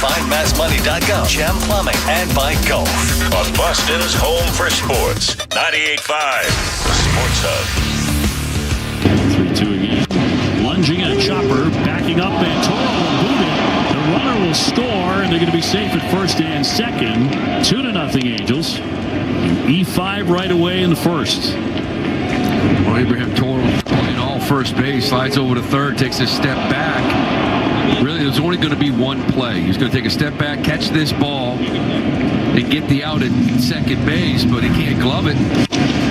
Find massmoney.com, Gem Plumbing, and by Golf. On Boston's home for sports, 98.5 Sports Hub. 3-2 again. Lunging and a chopper, backing up, and Toro will boot it. The runner will score, and they're going to be safe at first and second. 2-0 Angels. E5 right away in the first. Well, Abraham Toro playing all first base, slides over to third, takes a step back. Really, there's only going to be one play. He's going to take a step back, catch this ball, and get the out at second base, but he can't glove it.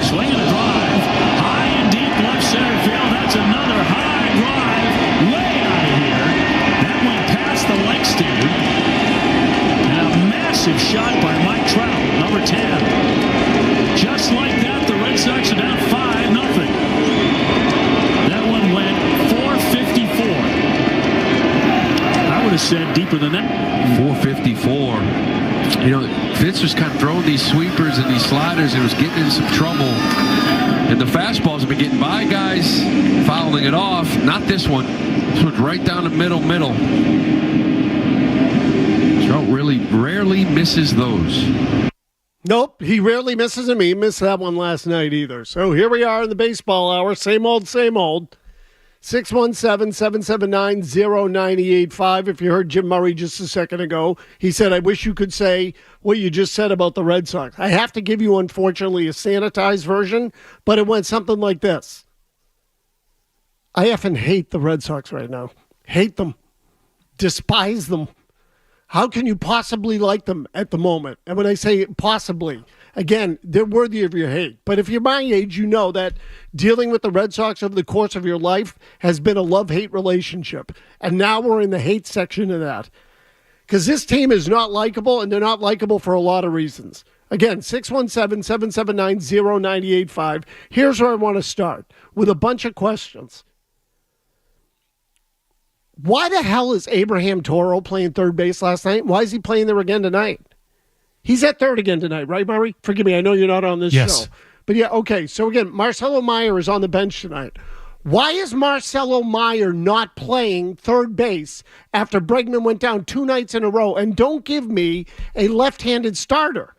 Swinging a drive, high and deep left center field. That's another high drive, way out of here. That went past the leg standard. And a massive shot by Mike Trout, number 10. Just like that, the Red Sox are down 5-0. That one went 454. I would have said deeper than that. 454. You know, Fitz was kind of throwing these sweepers and these sliders and was getting in some trouble. And the fastballs have been getting by guys, fouling it off. Not this one. This one's right down the middle. Trout really rarely misses those. Nope, he rarely misses them. He missed that one last night either. So here we are in the baseball hour. Same old. 617-779-0985. If you heard Jim Murray just a second ago, he said, I wish you could say what you just said about the Red Sox. I have to give you, unfortunately, a sanitized version, but it went something like this. I effing hate the Red Sox right now. Hate them. Despise them. How can you possibly like them at the moment? And when I say possibly, again, they're worthy of your hate. But if you're my age, you know that dealing with the Red Sox over the course of your life has been a love-hate relationship. And now we're in the hate section of that. Because this team is not likable, and they're not likable for a lot of reasons. Again, 617-779-0985. Here's where I want to start, with a bunch of questions. Why the hell is Abraham Toro playing third base last night? Why is he playing there again tonight? He's at third again tonight, right, Murray? Forgive me, I know you're not on this show. But yeah, okay. So again, Marcelo Meyer is on the bench tonight. Why is Marcelo Meyer not playing third base after Bregman went down 2 nights in a row? And don't give me a left-handed starter.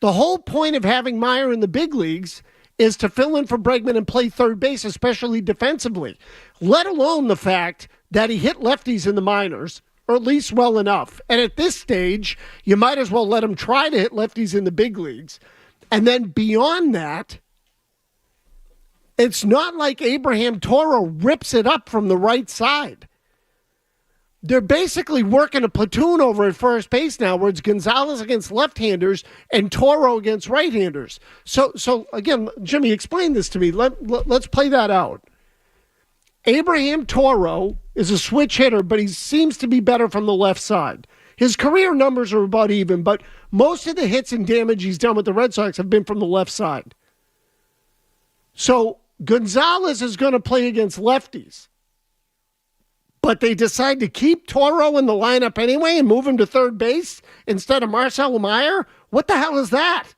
The whole point of having Meyer in the big leagues is to fill in for Bregman and play third base, especially defensively, let alone the fact that he hit lefties in the minors, or at least well enough. And at this stage, you might as well let him try to hit lefties in the big leagues. And then beyond that, it's not like Abraham Toro rips it up from the right side. They're basically working a platoon over at first base now, where it's Gonzalez against left-handers and Toro against right-handers. So again, Jimmy, explain this to me. Let's play that out. Abraham Toro is a switch hitter, but he seems to be better from the left side. His career numbers are about even, but most of the hits and damage he's done with the Red Sox have been from the left side. So Gonzalez is going to play against lefties. But they decide to keep Toro in the lineup anyway and move him to third base instead of Marcelo Meyer? What the hell is that?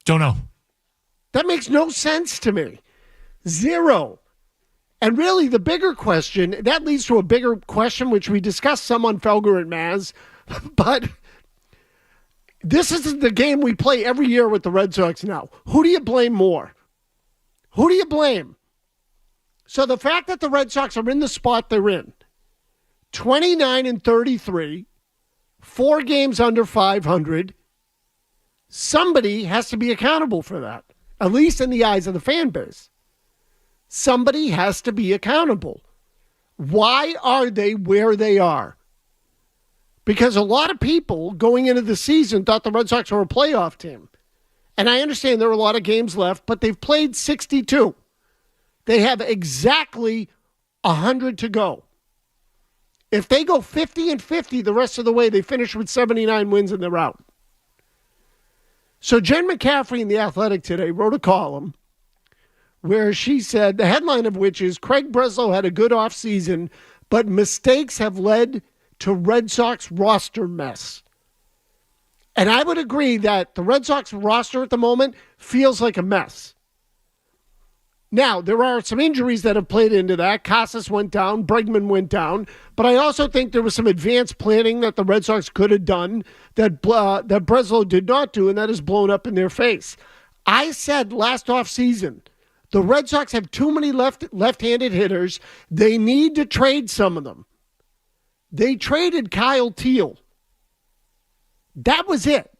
Don't know. That makes no sense to me. Zero. And really, the bigger question, that leads to a bigger question, which we discussed some on Felger and Maz, but this is the game we play every year with the Red Sox now. Who do you blame more? Who do you blame? So the fact that the Red Sox are in the spot they're in, 29-33, 4 games under 500, somebody has to be accountable for that, at least in the eyes of the fan base. Somebody has to be accountable. Why are they where they are? Because a lot of people going into the season thought the Red Sox were a playoff team. And I understand there are a lot of games left, but they've played 62. They have exactly 100 to go. If they go 50-50 the rest of the way, they finish with 79 wins and they're out. So Jen McCaffrey in The Athletic today wrote a column where she said, the headline of which is, Craig Breslow had a good offseason, but mistakes have led to Red Sox roster mess. And I would agree that the Red Sox roster at the moment feels like a mess. Now, there are some injuries that have played into that. Casas went down, Bregman went down, but I also think there was some advanced planning that the Red Sox could have done that Breslow did not do, and that is blown up in their face. I said last offseason, the Red Sox have too many left-handed hitters. They need to trade some of them. They traded Kyle Teal. That was it.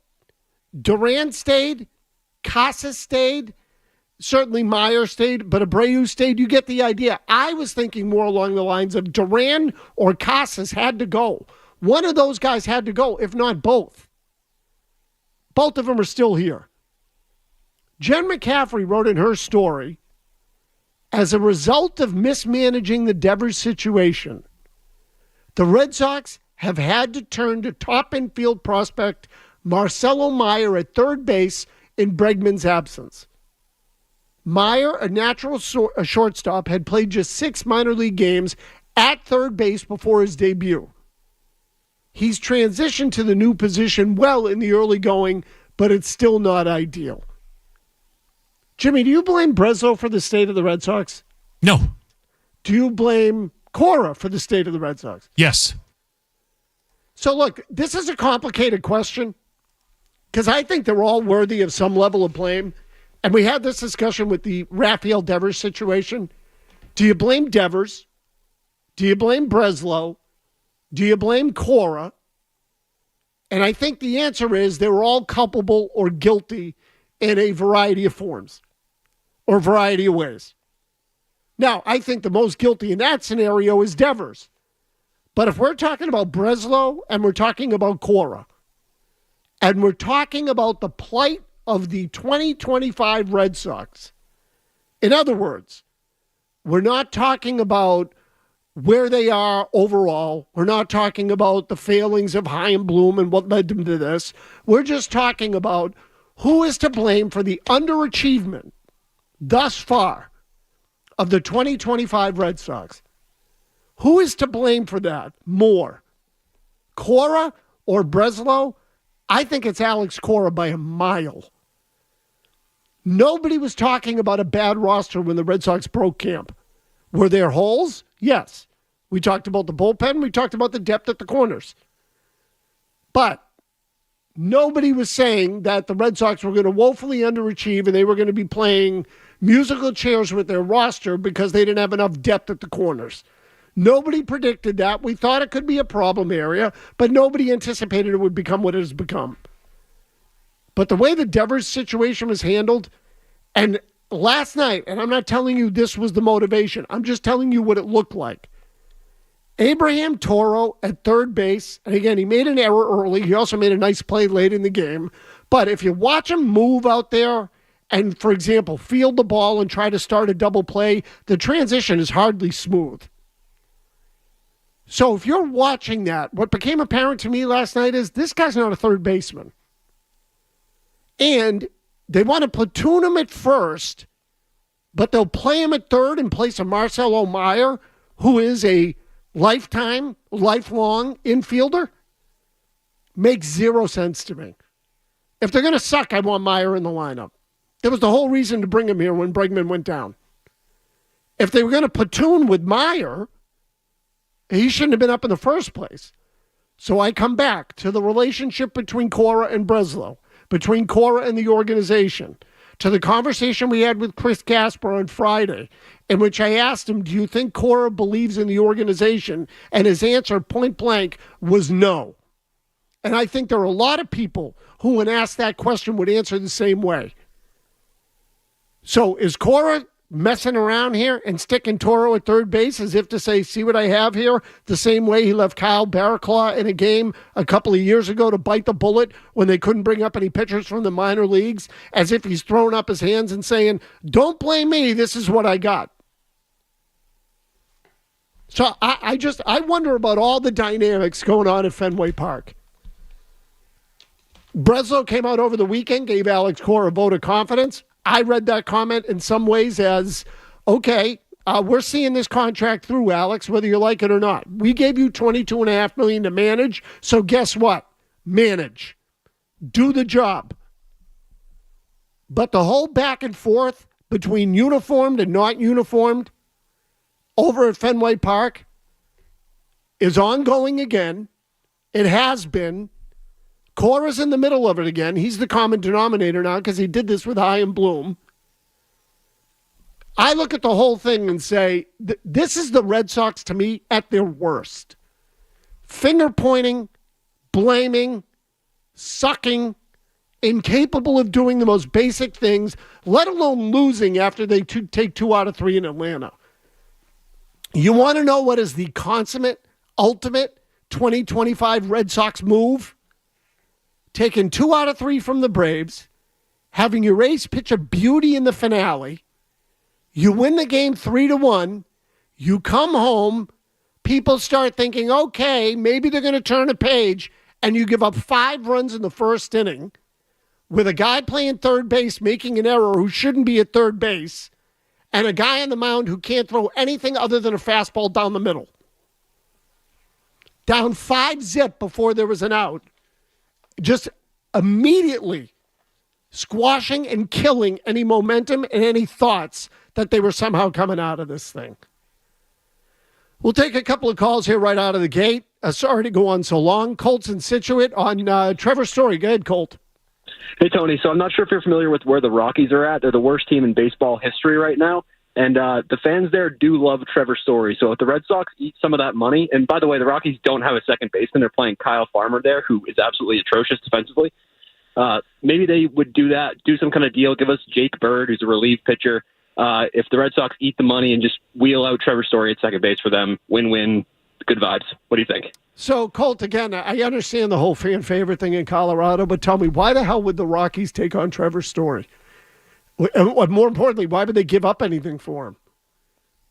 Duran stayed. Casas stayed. Certainly Meyer stayed, but Abreu stayed. You get the idea. I was thinking more along the lines of Duran or Casas had to go. One of those guys had to go, if not both. Both of them are still here. Jen McCaffrey wrote in her story, as a result of mismanaging the Devers situation, the Red Sox have had to turn to top infield prospect Marcelo Meyer at third base in Bregman's absence. Meyer, a natural shortstop, had played just 6 minor league games at third base before his debut. He's transitioned to the new position well in the early going, but it's still not ideal. Jimmy, do you blame Breslow for the state of the Red Sox? No. Do you blame Cora for the state of the Red Sox? Yes. So look, this is a complicated question because I think they're all worthy of some level of blame. And we had this discussion with the Rafael Devers situation. Do you blame Devers? Do you blame Breslow? Do you blame Cora? And I think the answer is they were all culpable or guilty in a variety of forms or variety of ways. Now, I think the most guilty in that scenario is Devers. But if we're talking about Breslow and we're talking about Cora and we're talking about the plight of the 2025 Red Sox, in other words, we're not talking about where they are overall. We're not talking about the failings of Chaim Bloom and what led them to this. We're just talking about who is to blame for the underachievement thus far of the 2025 Red Sox. Who is to blame for that more? Cora or Breslow? I think it's Alex Cora by a mile. Nobody was talking about a bad roster when the Red Sox broke camp. Were there holes? Yes. We talked about the bullpen. We talked about the depth at the corners. But nobody was saying that the Red Sox were going to woefully underachieve and they were going to be playing musical chairs with their roster because they didn't have enough depth at the corners. Nobody predicted that. We thought it could be a problem area, but nobody anticipated it would become what it has become. But the way the Devers situation was handled, and last night, and I'm not telling you this was the motivation, I'm just telling you what it looked like. Abraham Toro at third base, and again, he made an error early. He also made a nice play late in the game. But if you watch him move out there and, for example, field the ball and try to start a double play, the transition is hardly smooth. So if you're watching that, what became apparent to me last night is this guy's not a third baseman. And they want to platoon him at first, but they'll play him at third in place of Marcelo Meyer, who is a lifelong infielder. Makes zero sense to me. If they're going to suck, I want Meyer in the lineup. That was the whole reason to bring him here when Bregman went down. If they were going to platoon with Meyer, he shouldn't have been up in the first place. So I come back to the relationship between Cora and Breslow, between Cora and the organization, to the conversation we had with Chris Gasper on Friday, in which I asked him, do you think Cora believes in the organization? And his answer, point blank, was no. And I think there are a lot of people who, when asked that question, would answer the same way. So is Cora messing around here and sticking Toro at third base as if to say, see what I have here? The same way he left Kyle Barraclough in a game a couple of years ago to bite the bullet when they couldn't bring up any pitchers from the minor leagues, as if he's throwing up his hands and saying, don't blame me, this is what I got. So I wonder about all the dynamics going on at Fenway Park. Breslow came out over the weekend, gave Alex Cora a vote of confidence. I read that comment in some ways as, okay, we're seeing this contract through, Alex, whether you like it or not. We gave you $22.5 million to manage, so guess what? Manage. Do the job. But the whole back and forth between uniformed and not uniformed over at Fenway Park is ongoing again. It has been. Cora's in the middle of it again. He's the common denominator now because he did this with Chaim Bloom. I look at the whole thing and say, this is the Red Sox to me at their worst. Finger pointing, blaming, sucking, incapable of doing the most basic things, let alone losing after they take 2 out of 3 in Atlanta. You want to know what is the consummate, ultimate 2025 Red Sox move? Taking 2 out of 3 from the Braves, having your ace pitch a beauty in the finale. You win the game 3-1. You come home. People start thinking, okay, maybe they're going to turn a page, and you give up 5 runs in the first inning with a guy playing third base making an error who shouldn't be at third base, and a guy on the mound who can't throw anything other than a fastball down the middle. Down 5-0 before there was an out. Just immediately squashing and killing any momentum and any thoughts that they were somehow coming out of this thing. We'll take a couple of calls here right out of the gate. Sorry to go on so long. Colt's in Situate on Trevor Story. Go ahead, Colt. Hey, Tony. So I'm not sure if you're familiar with where the Rockies are at. They're the worst team in baseball history right now. And the fans there do love Trevor Story. So if the Red Sox eat some of that money, and by the way, the Rockies don't have a second baseman. They're playing Kyle Farmer there, who is absolutely atrocious defensively. Maybe they would do that, do some kind of deal, give us Jake Bird, who's a relief pitcher. If the Red Sox eat the money and just wheel out Trevor Story at second base for them, win-win, good vibes. What do you think? So, Colt, again, I understand the whole fan favorite thing in Colorado, but tell me, why the hell would the Rockies take on Trevor Story? And more importantly, why would they give up anything for him?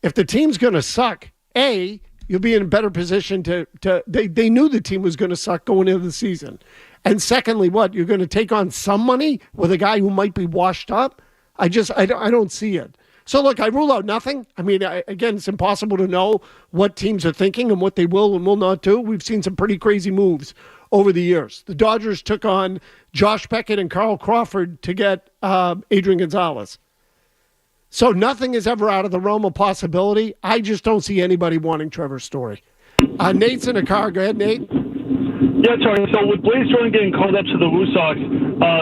If the team's going to suck, A, you'll be in a better position they knew the team was going to suck going into the season. And secondly, what? You're going to take on some money with a guy who might be washed up? I don't see it. So, look, I rule out nothing. I mean, again, it's impossible to know what teams are thinking and what they will and will not do. We've seen some pretty crazy moves over the years. The Dodgers took on Josh Beckett and Carl Crawford to get Adrian Gonzalez. So nothing is ever out of the realm of possibility. I just don't see anybody wanting Trevor Story. Nate's in a car. Go ahead, Nate. Yeah, Tony. So with Blaze Jordan getting called up to the Woo Sox,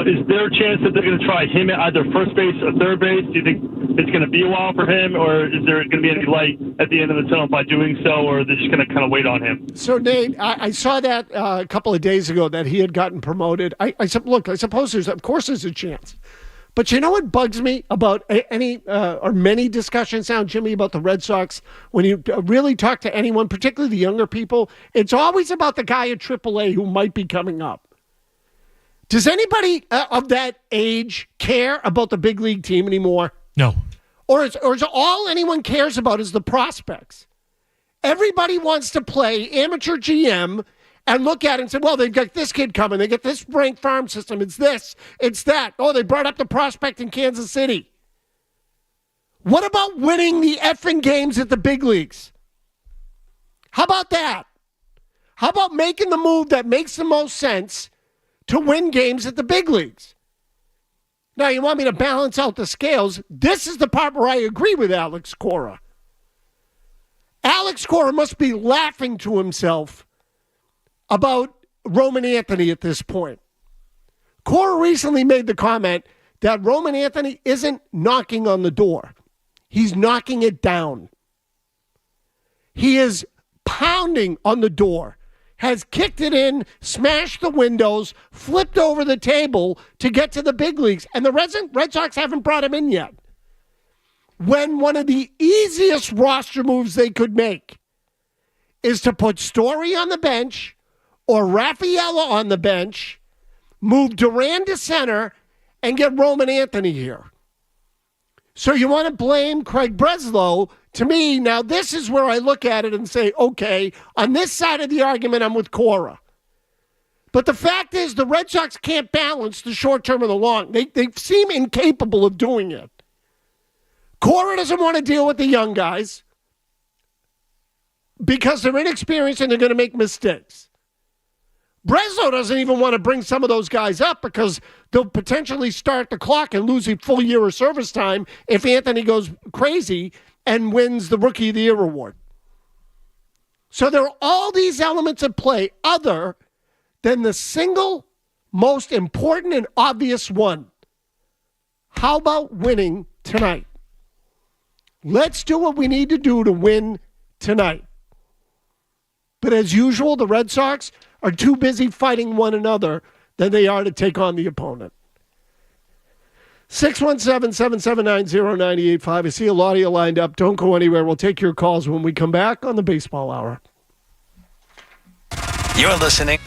is there a chance that they're going to try him at either first base or third base? Do you think it's going to be a while for him, or is there going to be any light at the end of the tunnel by doing so, or are they just going to kind of wait on him? So, Nate, I saw that a couple of days ago that he had gotten promoted. I suppose there's a chance. But you know what bugs me about any or many discussions now, Jimmy, about the Red Sox? When you really talk to anyone, particularly the younger people, it's always about the guy at AAA who might be coming up. Does anybody of that age care about the big league team anymore? No. Or is all anyone cares about is the prospects? Everybody wants to play amateur GM and look at it and say, well, they've got this kid coming. They get this ranked farm system. It's this. It's that. Oh, they brought up the prospect in Kansas City. What about winning the effing games at the big leagues? How about that? How about making the move that makes the most sense to win games at the big leagues? Now, you want me to balance out the scales. This is the part where I agree with Alex Cora. Alex Cora must be laughing to himself about Roman Anthony at this point. Cora recently made the comment that Roman Anthony isn't knocking on the door. He's knocking it down. He is pounding on the door, has kicked it in, smashed the windows, flipped over the table to get to the big leagues, and the Red Sox haven't brought him in yet. When one of the easiest roster moves they could make is to put Story on the bench or Rafaela on the bench, move Duran to center, and get Roman Anthony here. So you want to blame Craig Breslow? To me, now this is where I look at it and say, okay, on this side of the argument, I'm with Cora. But the fact is the Red Sox can't balance the short term and the long. They seem incapable of doing it. Cora doesn't want to deal with the young guys because they're inexperienced and they're going to make mistakes. Breslow doesn't even want to bring some of those guys up because they'll potentially start the clock and lose a full year of service time if Anthony goes crazy and wins the Rookie of the Year award. So there are all these elements at play other than the single most important and obvious one. How about winning tonight? Let's do what we need to do to win tonight. But as usual, the Red Sox are too busy fighting one another than they are to take on the opponent. 617-779-0985. I see a lot of you lined up. Don't go anywhere. We'll take your calls when we come back on the Baseball Hour. You're listening.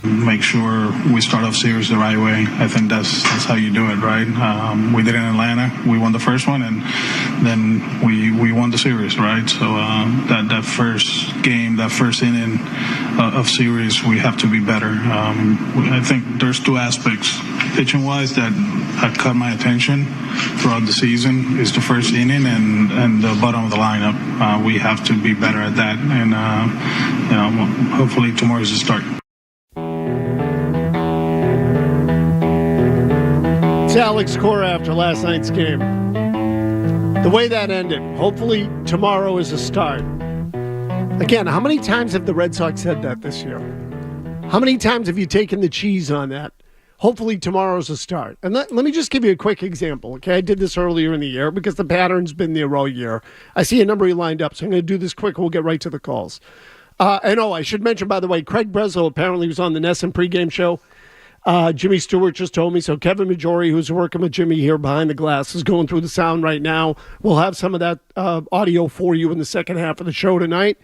Make sure we start off series the right way. I think that's how you do it, right? We did it in Atlanta. We won the first one, and then we won the series, right? So that first game, that first inning of series, we have to be better. I think there's two aspects. Pitching-wise, that have caught my attention throughout the season is the first inning and the bottom of the lineup. We have to be better at that, and hopefully tomorrow is the start. It's Alex Cora after last night's game. The way that ended, hopefully tomorrow is a start. Again, how many times have the Red Sox said that this year? How many times have you taken the cheese on that? Hopefully tomorrow's a start. And let me just give you a quick example, okay? I did this earlier in the year because the pattern's been there all year. I see a number you lined up, so I'm going to do this quick. We'll get right to the calls. I should mention, by the way, Craig Breslow apparently was on the Nesson pregame show. Jimmy Stewart just told me. So Kevin Majori, who's working with Jimmy here behind the glass, is going through the sound right now. We'll have some of that audio for you in the second half of the show tonight.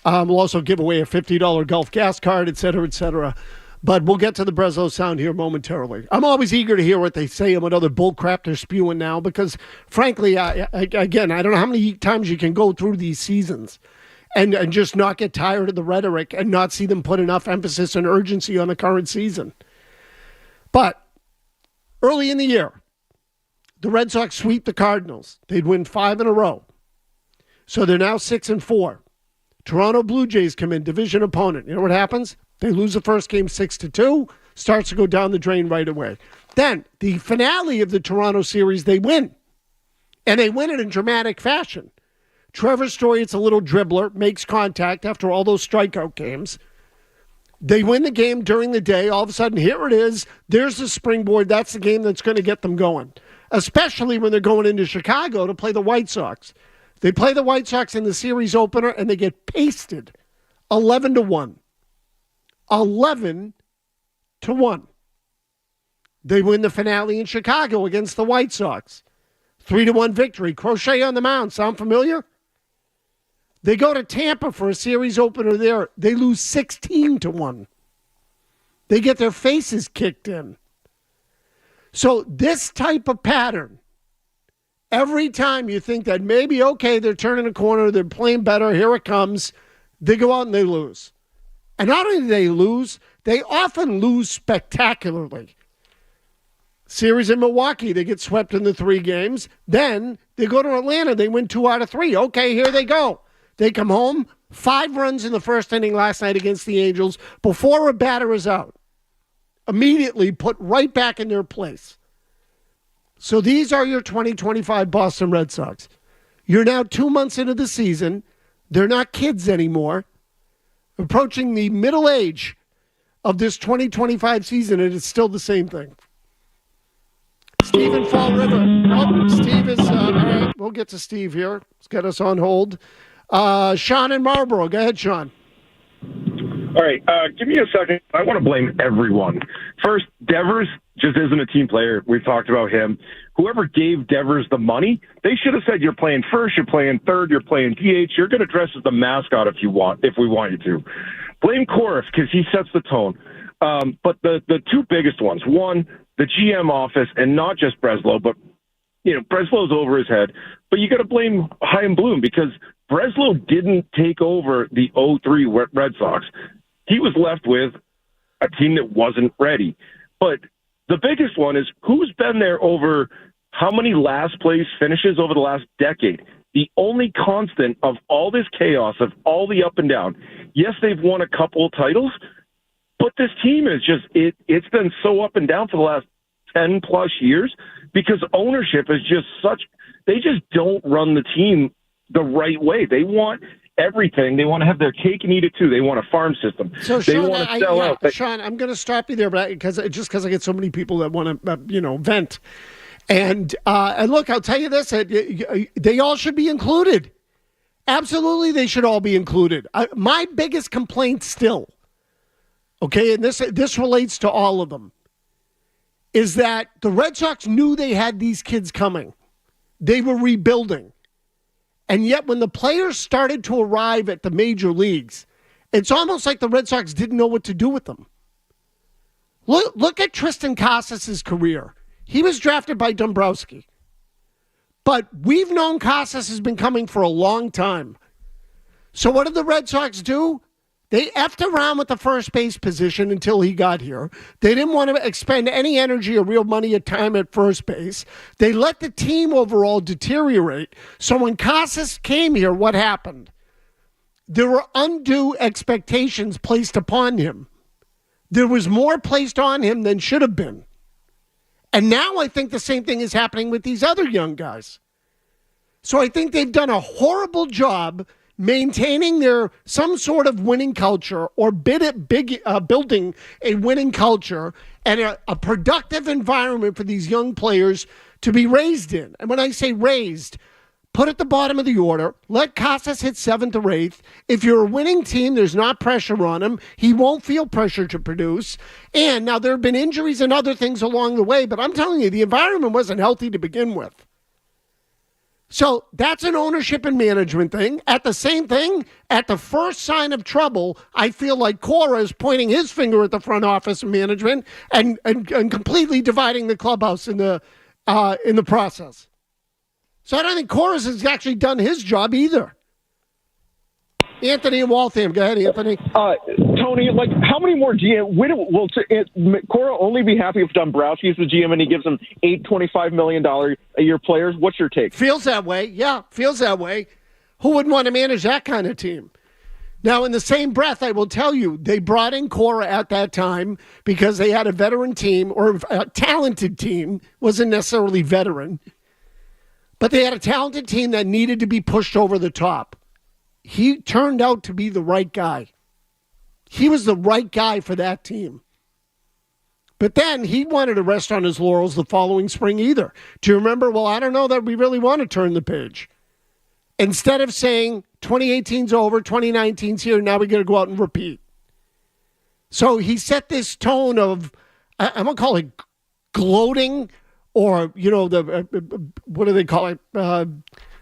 We'll also give away a $50 Gulf gas card, et cetera, et cetera. But we'll get to the Breslow sound here momentarily. I'm always eager to hear what they say and what other bull crap they're spewing now because, frankly, I don't know how many times you can go through these seasons and just not get tired of the rhetoric and not see them put enough emphasis and urgency on the current season. But early in the year, the Red Sox sweep the Cardinals. They'd win 5 in a row. So they're now 6-4. Toronto Blue Jays come in, division opponent. You know what happens? They lose the first game 6-2, starts to go down the drain right away. Then the finale of the Toronto series, they win. And they win it in dramatic fashion. Trevor Story, it's a little dribbler, makes contact after all those strikeout games. They win the game during the day. All of a sudden, here it is. There's the springboard. That's the game that's going to get them going, especially when they're going into Chicago to play the White Sox. They play the White Sox in the series opener, and they get pasted 11-1. 11-1. They win the finale in Chicago against the White Sox. 3-1 victory. Crochet on the mound. Sound familiar? They go to Tampa for a series opener there. They lose 16-1. They get their faces kicked in. So this type of pattern, every time you think that maybe, okay, they're turning a corner, they're playing better, here it comes, they go out and they lose. And not only do they lose, they often lose spectacularly. Series in Milwaukee, they get swept in the 3 games. Then they go to Atlanta, they win 2 out of 3. Okay, here they go. They come home, 5 runs in the first inning last night against the Angels before a batter is out. Immediately put right back in their place. So these are your 2025 Boston Red Sox. You're now 2 months into the season. They're not kids anymore. Approaching the middle age of this 2025 season, and it's still the same thing. Steve in Fall River. Oh, Steve is, all right, we'll get to Steve here. Let's get us on hold. Sean in Marlboro. Go ahead, Sean. All right, give me a second. I want to blame everyone. First, Devers just isn't a team player. We've talked about him. Whoever gave Devers the money, they should have said, you're playing first, you're playing third, you're playing DH, you're going to dress as the mascot if we want you to. Blame Cora because he sets the tone. But the two biggest ones, one, the GM office, and not just Breslow, but Breslow's over his head. But you got to blame Chaim Bloom because Breslow didn't take over the 03 Red Sox. He was left with a team that wasn't ready. But the biggest one is who's been there over how many last place finishes over the last decade? The only constant of all this chaos, of all the up and down. Yes, they've won a couple of titles, but this team is just, it's been so up and down for the last 10 plus years because ownership is just they just don't run the team the right way. They want everything. They want to have their cake and eat it too. They want a farm system. So they Sean, want to sell out. Sean, I'm going to stop you there, but because I get so many people that want to, vent. And look, I'll tell you this: they all should be included. Absolutely, they should all be included. My biggest complaint still, okay, and this relates to all of them, is that the Red Sox knew they had these kids coming. They were rebuilding. And yet when the players started to arrive at the major leagues, it's almost like the Red Sox didn't know what to do with them. Look at Tristan Casas' career. He was drafted by Dombrowski. But we've known Casas has been coming for a long time. So what did the Red Sox do? They effed around with the first base position until he got here. They didn't want to expend any energy or real money or time at first base. They let the team overall deteriorate. So when Casas came here, what happened? There were undue expectations placed upon him. There was more placed on him than should have been. And now I think the same thing is happening with these other young guys. So I think they've done a horrible job maintaining some sort of winning culture or building a winning culture and a productive environment for these young players to be raised in. And when I say raised, put at the bottom of the order, let Casas hit 7th or 8th. If you're a winning team, there's not pressure on him. He won't feel pressure to produce. And now there have been injuries and other things along the way, but I'm telling you, the environment wasn't healthy to begin with. So that's an ownership and management thing. At the same thing, at the first sign of trouble, I feel like Cora is pointing his finger at the front office and management and completely dividing the clubhouse in the process. So I don't think Cora's has actually done his job either. Anthony in Waltham. Go ahead, Anthony. Tony, how many more GM? Will Cora only be happy if Dombrowski is the GM and he gives him $25 million a year players? What's your take? Feels that way. Yeah, feels that way. Who wouldn't want to manage that kind of team? Now, in the same breath, I will tell you, they brought in Cora at that time because they had a veteran team or a talented team, wasn't necessarily veteran. But they had a talented team that needed to be pushed over the top. He turned out to be the right guy. He was the right guy for that team. But then he wanted to rest on his laurels the following spring either. Do you remember? Well, I don't know that we really want to turn the page. Instead of saying 2018's over, 2019's here, now we got to go out and repeat. So he set this tone of, I'm going to call it gloating, or, what do they call it?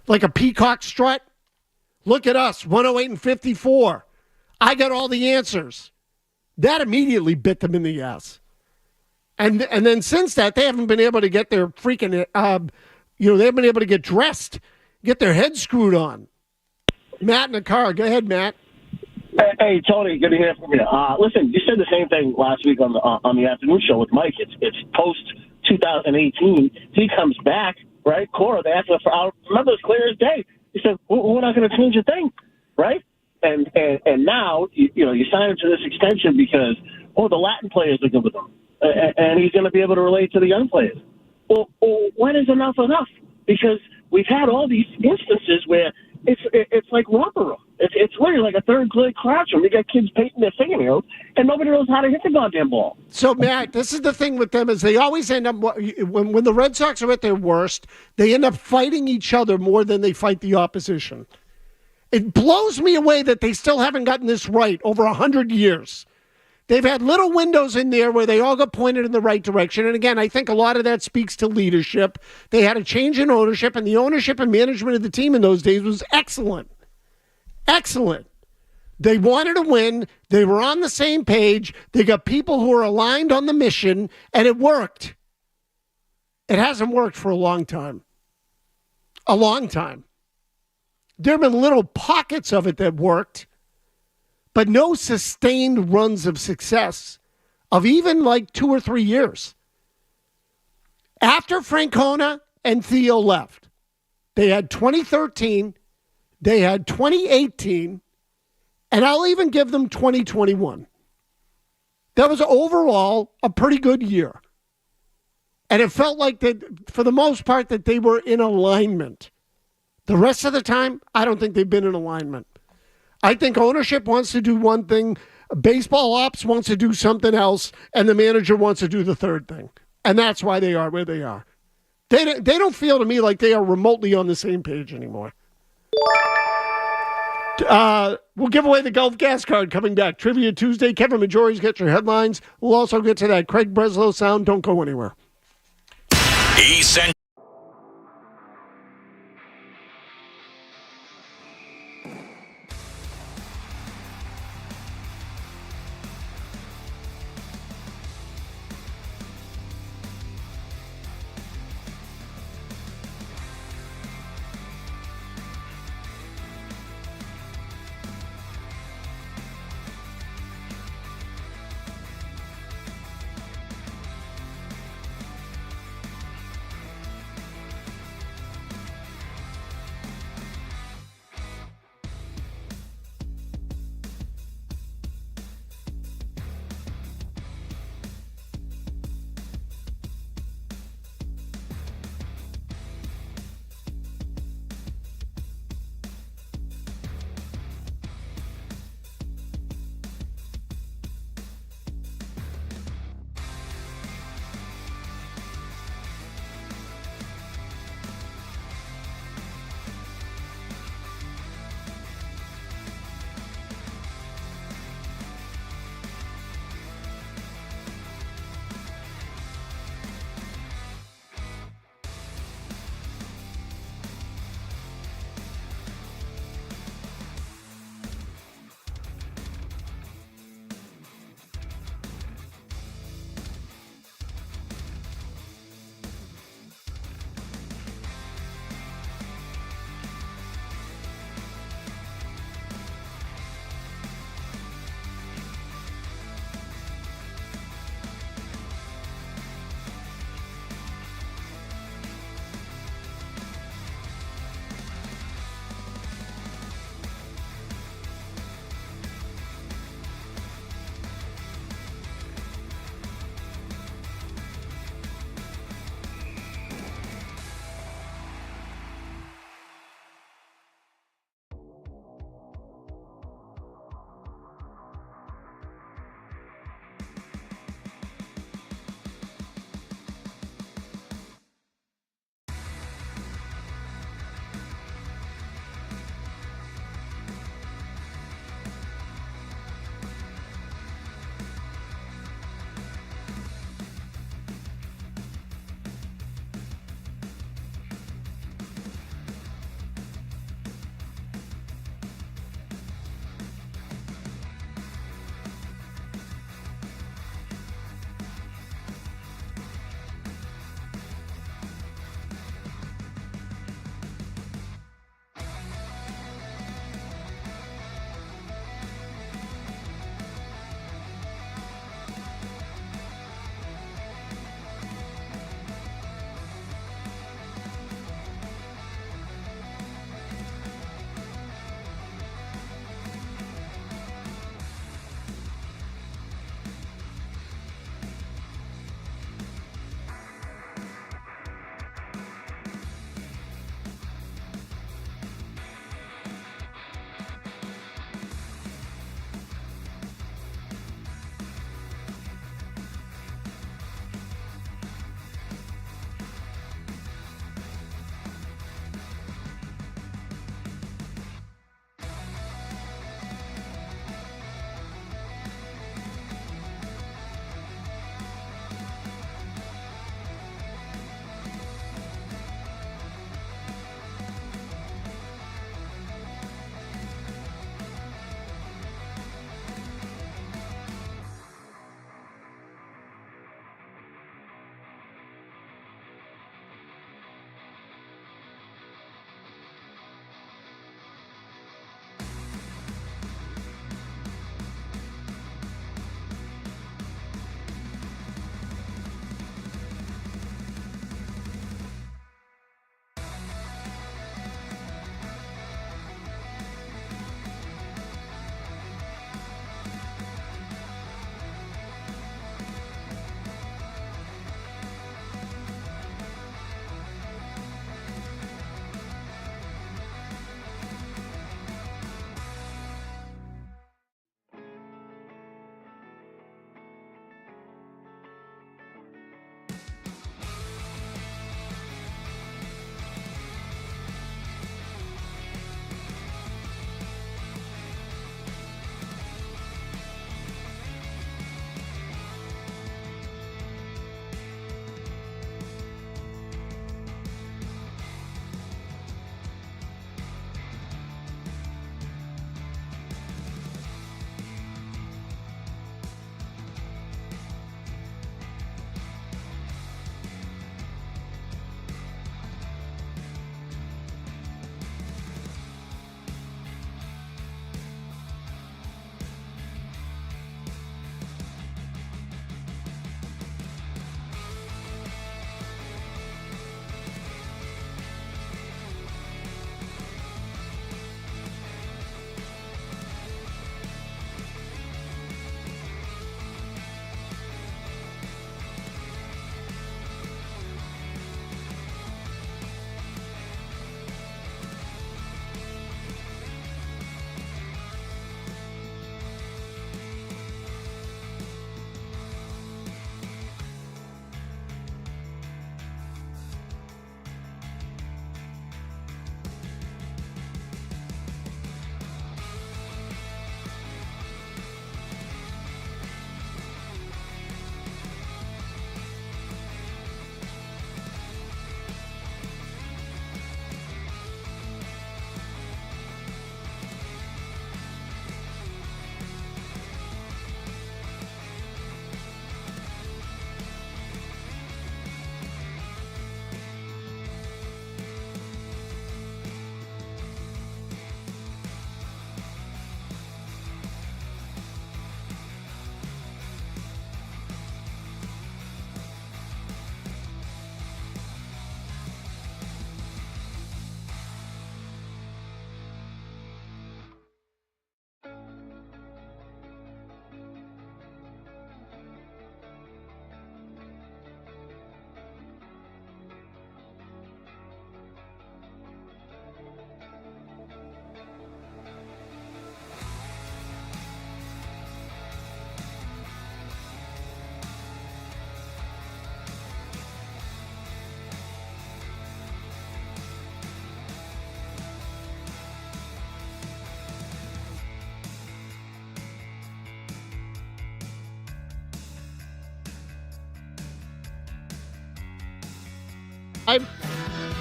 Like a peacock strut. Look at us, 108 and 54. I got all the answers. That immediately bit them in the ass. And then since that, they haven't been able to get their freaking, they haven't been able to get dressed, get their heads screwed on. Matt in the car. Go ahead, Matt. Hey, Tony, good to hear from you. Listen, you said the same thing last week on the afternoon show with Mike. It's post 2018. He comes back, right? Cora, they asked for. I remember as clear as day. He said, "We're not going to change a thing," right? And now you sign him to this extension because the Latin players are good with him, and he's going to be able to relate to the young players. Well, when is enough enough? Because we've had all these instances where it's like romper room. It's literally like a third grade classroom. You got kids painting their fingernails, and nobody knows how to hit the goddamn ball. So, Matt, this is the thing with them is they always end up, when the Red Sox are at their worst, they end up fighting each other more than they fight the opposition. It blows me away that they still haven't gotten this right over 100 years. They've had little windows in there where they all got pointed in the right direction. And again, I think a lot of that speaks to leadership. They had a change in ownership, and the ownership and management of the team in those days was excellent. Excellent. They wanted to win. They were on the same page. They got people who are aligned on the mission, and it worked. It hasn't worked for a long time. A long time. There have been little pockets of it that worked, but no sustained runs of success of even like 2 or 3 years. After Francona and Theo left, they had 2013, they had 2018, and I'll even give them 2021. That was overall a pretty good year. And it felt like that, for the most part, that they were in alignment. The rest of the time, I don't think they've been in alignment. I think ownership wants to do one thing, baseball ops wants to do something else, and the manager wants to do the third thing. And that's why they are where they are. They don't feel to me like they are remotely on the same page anymore. We'll give away the Gulf gas card coming back. Trivia Tuesday. Kevin Majori's got your headlines. We'll also get to that Craig Breslow sound. Don't go anywhere.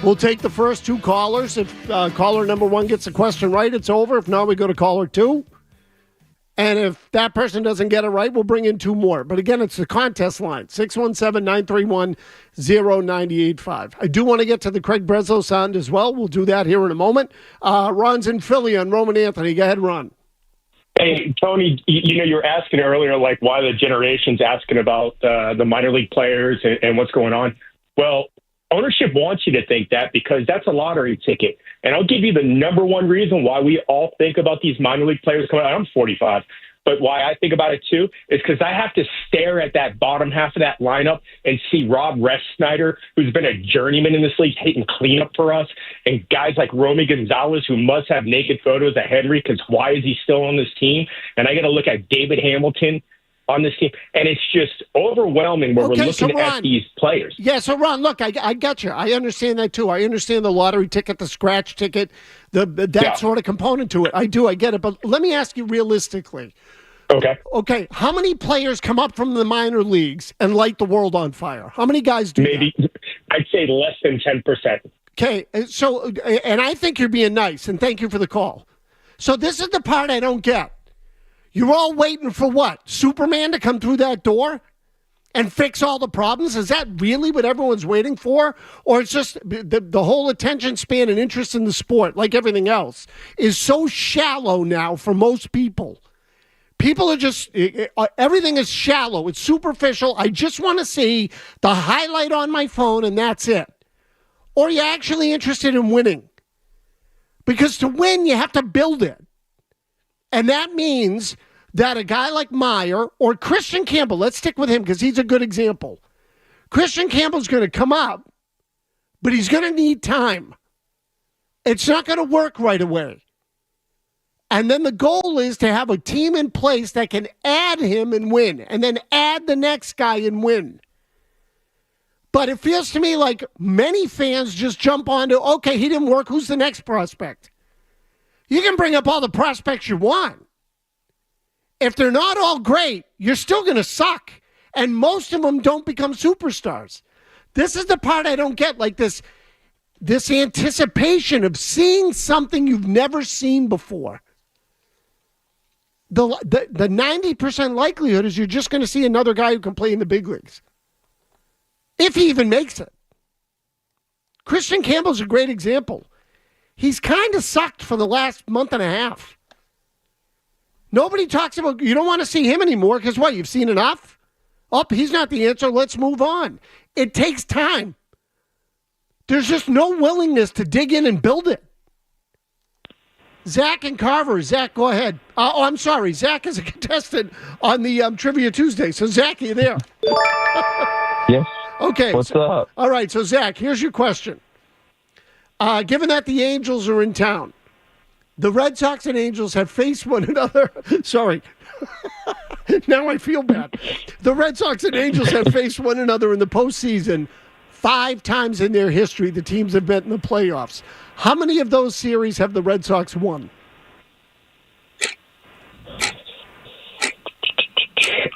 We'll take the first two callers. If caller number one gets the question right, it's over. If not, we go to caller two. And if that person doesn't get it right, we'll bring in two more. But again, it's the contest line, 617-931-0985. I do want to get to the Craig Breslow sound as well. We'll do that here in a moment. Ron's in Philly on Roman Anthony. Go ahead, Ron. Hey, Tony, you were asking earlier, like, why the generation's asking about the minor league players and what's going on. Well, ownership wants you to think that because that's a lottery ticket. And I'll give you the number one reason why we all think about these minor league players coming out. I'm 45, but why I think about it too is because I have to stare at that bottom half of that lineup and see Rob Snyder, who's been a journeyman in this league, taking cleanup for us, and guys like Romy Gonzalez, who must have naked photos of Henry because why is he still on this team? And I got to look at David Hamilton on this team, and it's just overwhelming when we're looking at these players. Yeah, so Ron, look, I got you. I understand that too. I understand the lottery ticket, the scratch ticket, that sort of component to it. I do, I get it. But let me ask you realistically. Okay, how many players come up from the minor leagues and light the world on fire? How many guys do Maybe, that? I'd say less than 10%. Okay, so, and I think you're being nice, and thank you for the call. So this is the part I don't get. You're all waiting for what? Superman to come through that door and fix all the problems? Is that really what everyone's waiting for? Or it's just the whole attention span and interest in the sport, like everything else, is so shallow now for most people. People are just, everything is shallow. It's superficial. I just want to see the highlight on my phone and that's it. Or you're actually interested in winning. Because to win, you have to build it. And that means that a guy like Meyer or Christian Campbell, let's stick with him because he's a good example. Christian Campbell's going to come up, but he's going to need time. It's not going to work right away. And then the goal is to have a team in place that can add him and win, and then add the next guy and win. But it feels to me like many fans just jump onto, okay, he didn't work, who's the next prospect? You can bring up all the prospects you want. If they're not all great, you're still going to suck. And most of them don't become superstars. This is the part I don't get, like this anticipation of seeing something you've never seen before. The 90% likelihood is you're just going to see another guy who can play in the big leagues. If he even makes it. Christian Campbell's a great example. He's kind of sucked for the last month and a half. Nobody talks about, you don't want to see him anymore because what, you've seen enough? Oh, he's not the answer. Let's move on. It takes time. There's just no willingness to dig in and build it. Zach and Carver. Zach, go ahead. I'm sorry. Zach is a contestant on the Trivia Tuesday. So, Zach, are you there? Yes. Okay. What's up? All right. So, Zach, here's your question. Given that the Angels are in town, the Red Sox and Angels have faced one another. Sorry. Now I feel bad. The Red Sox and Angels have faced one another in the postseason 5 times in their history. The teams have met in the playoffs. How many of those series have the Red Sox won?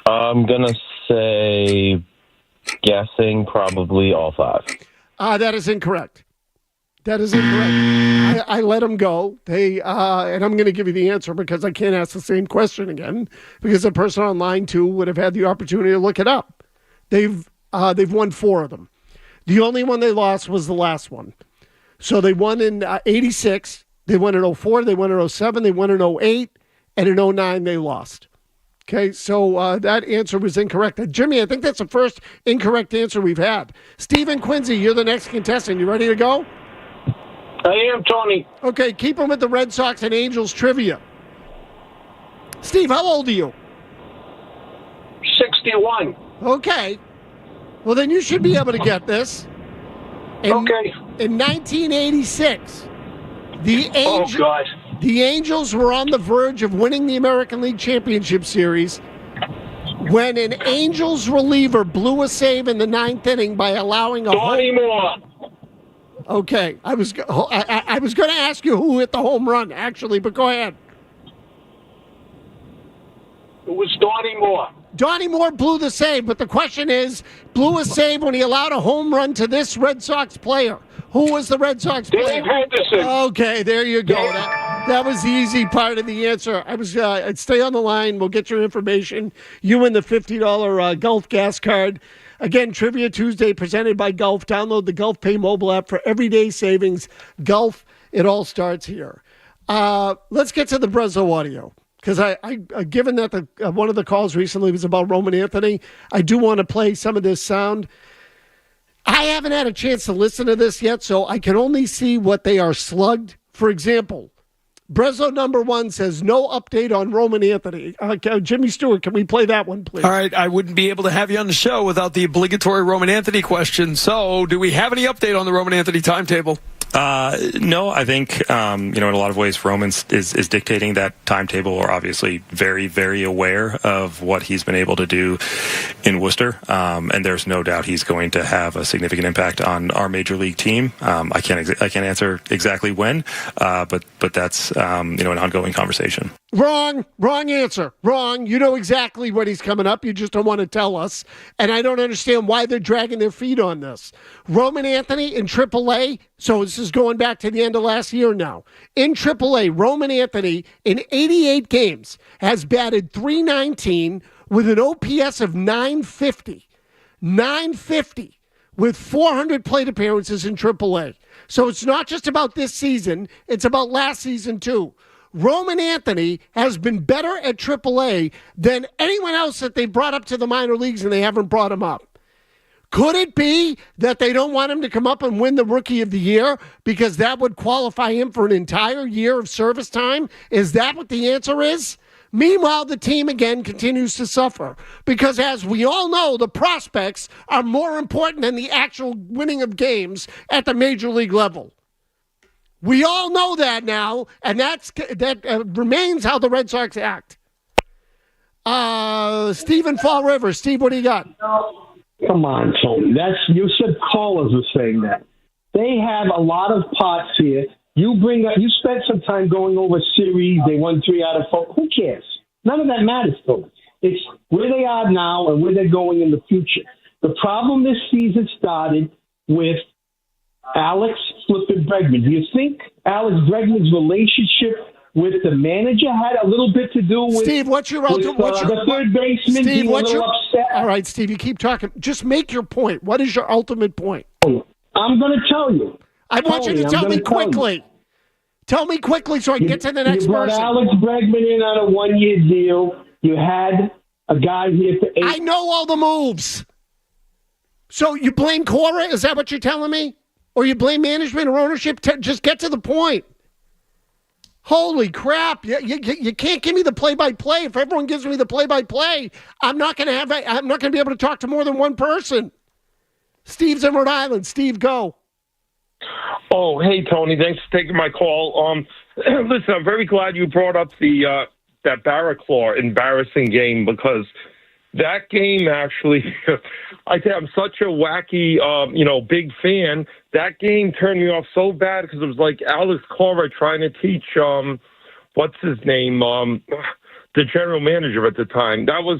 I'm going to say, guessing probably all 5. That is incorrect. That is incorrect. I let them go. And I'm going to give you the answer because I can't ask the same question again because the person on line 2 would have had the opportunity to look it up. They've won 4 of them. The only one they lost was the last one. So they won in 86, they won in 04, they won in 07, they won in 08, and in 09 they lost. Okay, so that answer was incorrect. Jimmy, I think that's the first incorrect answer we've had. Stephen Quincy, you're the next contestant. You ready to go? I am, Tony. Okay, keep them with the Red Sox and Angels trivia. Steve, how old are you? 61. Okay. Well, then you should be able to get this. In 1986, the Angels were on the verge of winning the American League Championship Series when an Angels reliever blew a save in the 9th inning by allowing a Donnie Moore. Okay, I was going to ask you who hit the home run, actually, but go ahead. It was Donnie Moore. Donnie Moore blew the save, but the question is, blew a save when he allowed a home run to this Red Sox player. Who was the Red Sox player? Dave Henderson. Okay, there you go. That was the easy part of the answer. I'd stay on the line. We'll get your information. You win the $50 Gulf gas card. Again, Trivia Tuesday presented by Gulf. Download the Gulf Pay mobile app for everyday savings. Gulf, it all starts here. Let's get to the Breslow audio. Because given that one of the calls recently was about Roman Anthony, I do want to play some of this sound. I haven't had a chance to listen to this yet, so I can only see what they are slugged. For example, Breslow number 1 says no update on Roman Anthony. Jimmy Stewart, can we play that one, please? All right, I wouldn't be able to have you on the show without the obligatory Roman Anthony question. So, do we have any update on the Roman Anthony timetable? No, I think, in a lot of ways, Roman is dictating that timetable. We're obviously very, very aware of what he's been able to do in Worcester. And there's no doubt he's going to have a significant impact on our major league team. I can't answer exactly when, but that's, an ongoing conversation. Wrong answer. Wrong. You know exactly when he's coming up. You just don't want to tell us. And I don't understand why they're dragging their feet on this. Roman Anthony in AAA. So this is going back to the end of last year now. In AAA, Roman Anthony in 88 games has batted .319 with an OPS of 950. 950 with 400 plate appearances in AAA. So it's not just about this season. It's about last season too. Roman Anthony has been better at AAA than anyone else that they brought up to the minor leagues, and they haven't brought him up. Could it be that they don't want him to come up and win the Rookie of the Year because that would qualify him for an entire year of service time? Is that what the answer is? Meanwhile, the team again continues to suffer because, as we all know, the prospects are more important than the actual winning of games at the major league level. We all know that now, and that remains how the Red Sox act. Steve in Fall River. Steve, what do you got? Come on, Tony. You said callers were saying that. They have a lot of pots here. You spent some time going over series. They won 3 out of 4. Who cares? None of that matters, Tony. It's where they are now and where they're going in the future. The problem this season started with Alex flipping Bregman. Do you think Alex Bregman's relationship with the manager had a little bit to do with Steve? The third baseman being a little upset? All right, Steve, you keep talking. Just make your point. What is your ultimate point? I'm going to tell you. I want you to tell me quickly. Tell me quickly so I can get to the next person. You brought person. Alex Bregman in on a 1-year deal. You had a guy here for 8. I know all the moves. So you blame Cora? Is that what you're telling me? Or you blame management or ownership? Just get to the point. Holy crap. You can't give me the play-by-play. If everyone gives me the play-by-play, I'm not going to be able to talk to more than one person. Steve's in Rhode Island. Steve, go. Oh, hey, Tony. Thanks for taking my call. Listen, I'm very glad you brought up the that Barraclaw embarrassing game because that game actually, I think I'm such a wacky, big fan. That game turned me off so bad because it was like Alex Cora trying to teach, what's his name, the general manager at the time. That was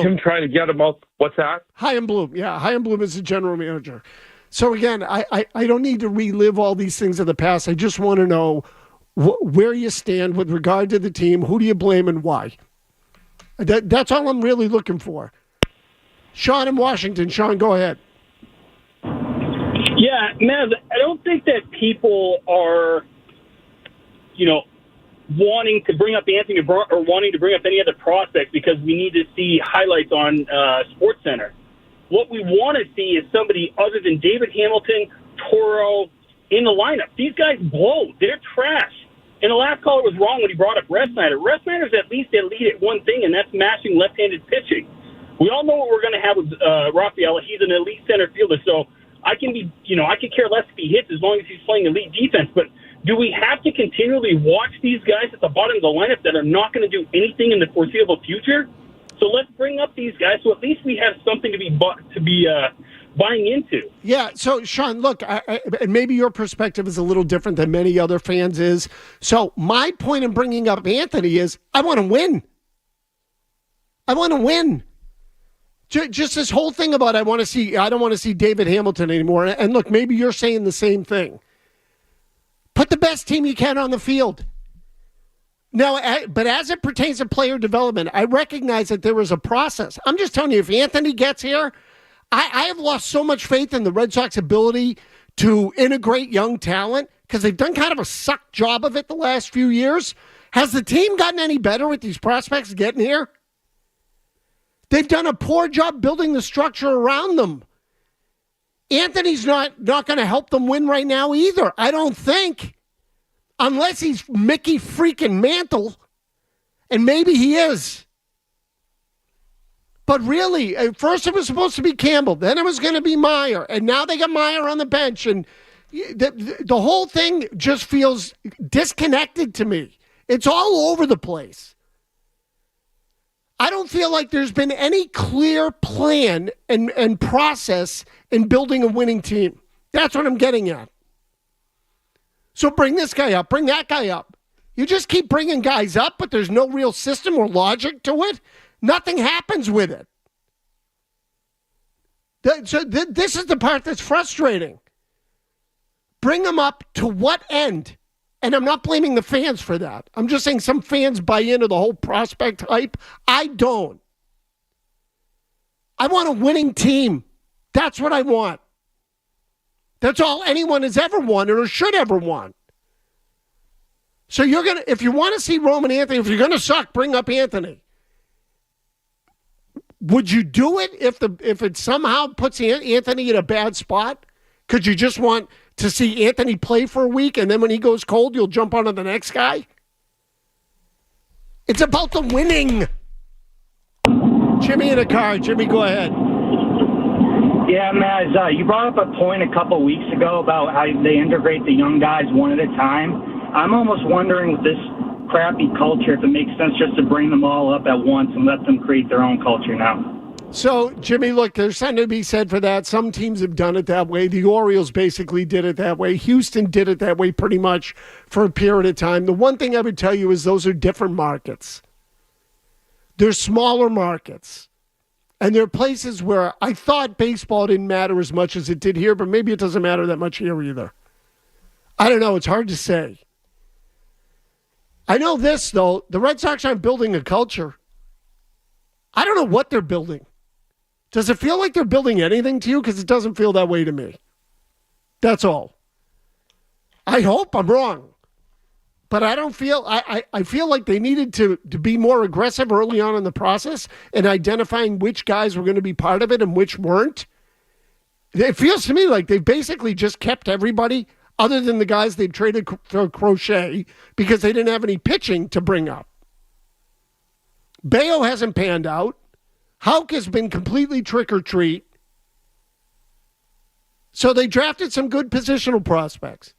him trying to get him up. What's that? Chaim Bloom. Yeah, Chaim Bloom is the general manager. So again, I don't need to relive all these things of the past. I just want to know where you stand with regard to the team. Who do you blame and why? That's all I'm really looking for. Sean in Washington. Sean, go ahead. Yeah, man, I don't think that people are, wanting to bring up Anthony or wanting to bring up any other prospects because we need to see highlights on SportsCenter. What we want to see is somebody other than David Hamilton, Toro, in the lineup. These guys blow. They're trash. And the last caller was wrong when he brought up Resnider. Resnider's at least elite at one thing, and that's mashing left-handed pitching. We all know what we're going to have with Rafael. He's an elite center fielder, so I can I could care less if he hits as long as he's playing elite defense. But do we have to continually watch these guys at the bottom of the lineup that are not going to do anything in the foreseeable future? So let's bring up these guys so at least we have something to be buying into. Yeah, so Sean, look, and maybe your perspective is a little different than many other fans is. So my point in bringing up Anthony is I want to win. I want to win. Just this whole thing about I don't want to see David Hamilton anymore. And look, maybe you're saying the same thing. Put the best team you can on the field. Now, but as it pertains to player development, I recognize that there was a process. I'm just telling you, if Anthony gets here, I have lost so much faith in the Red Sox ability to integrate young talent because they've done kind of a suck job of it the last few years. Has the team gotten any better with these prospects getting here? They've done a poor job building the structure around them. Anthony's not going to help them win right now either, I don't think. Unless he's Mickey freaking Mantle. And maybe he is. But really, at first it was supposed to be Campbell. Then it was going to be Meyer. And now they got Meyer on the bench. And the whole thing just feels disconnected to me. It's all over the place. I don't feel like there's been any clear plan and process in building a winning team. That's what I'm getting at. So bring this guy up, bring that guy up. You just keep bringing guys up, but there's no real system or logic to it. Nothing happens with it. This is the part that's frustrating. Bring them up to what end? And I'm not blaming the fans for that. I'm just saying some fans buy into the whole prospect hype. I don't. I want a winning team. That's what I want. That's all anyone has ever wanted or should ever want. So if you want to see Roman Anthony, if you're going to suck, bring up Anthony. Would you do it if it somehow puts Anthony in a bad spot? Could you just want to see Anthony play for a week, and then when he goes cold, you'll jump onto the next guy? It's about the winning. Jimmy in a car. Jimmy, go ahead. Yeah, Maz, you brought up a point a couple weeks ago about how they integrate the young guys one at a time. I'm almost wondering with this crappy culture if it makes sense just to bring them all up at once and let them create their own culture now. So, Jimmy, look, there's something to be said for that. Some teams have done it that way. The Orioles basically did it that way. Houston did it that way pretty much for a period of time. The one thing I would tell you is those are different markets. They're smaller markets. And there are places where I thought baseball didn't matter as much as it did here, but maybe it doesn't matter that much here either. I don't know. It's hard to say. I know this, though. The Red Sox aren't building a culture. I don't know what they're building. Does it feel like they're building anything to you? Because it doesn't feel that way to me. That's all. I hope I'm wrong. But I don't feel, I feel like they needed to be more aggressive early on in the process in identifying which guys were going to be part of it and which weren't. It feels to me like they've basically just kept everybody other than the guys they've traded for Crochet because they didn't have any pitching to bring up. Bayo hasn't panned out. Houck has been completely trick or treat. So they drafted some good positional prospects.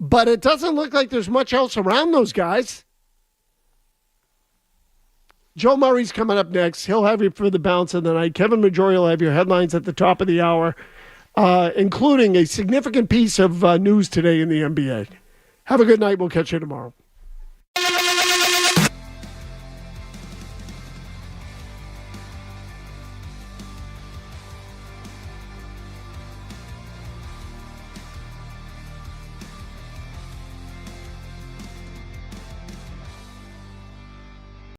But it doesn't look like there's much else around those guys. Joe Murray's coming up next. He'll have you for the balance of the night. Kevin Majori will have your headlines at the top of the hour, including a significant piece of news today in the NBA. Have a good night. We'll catch you tomorrow.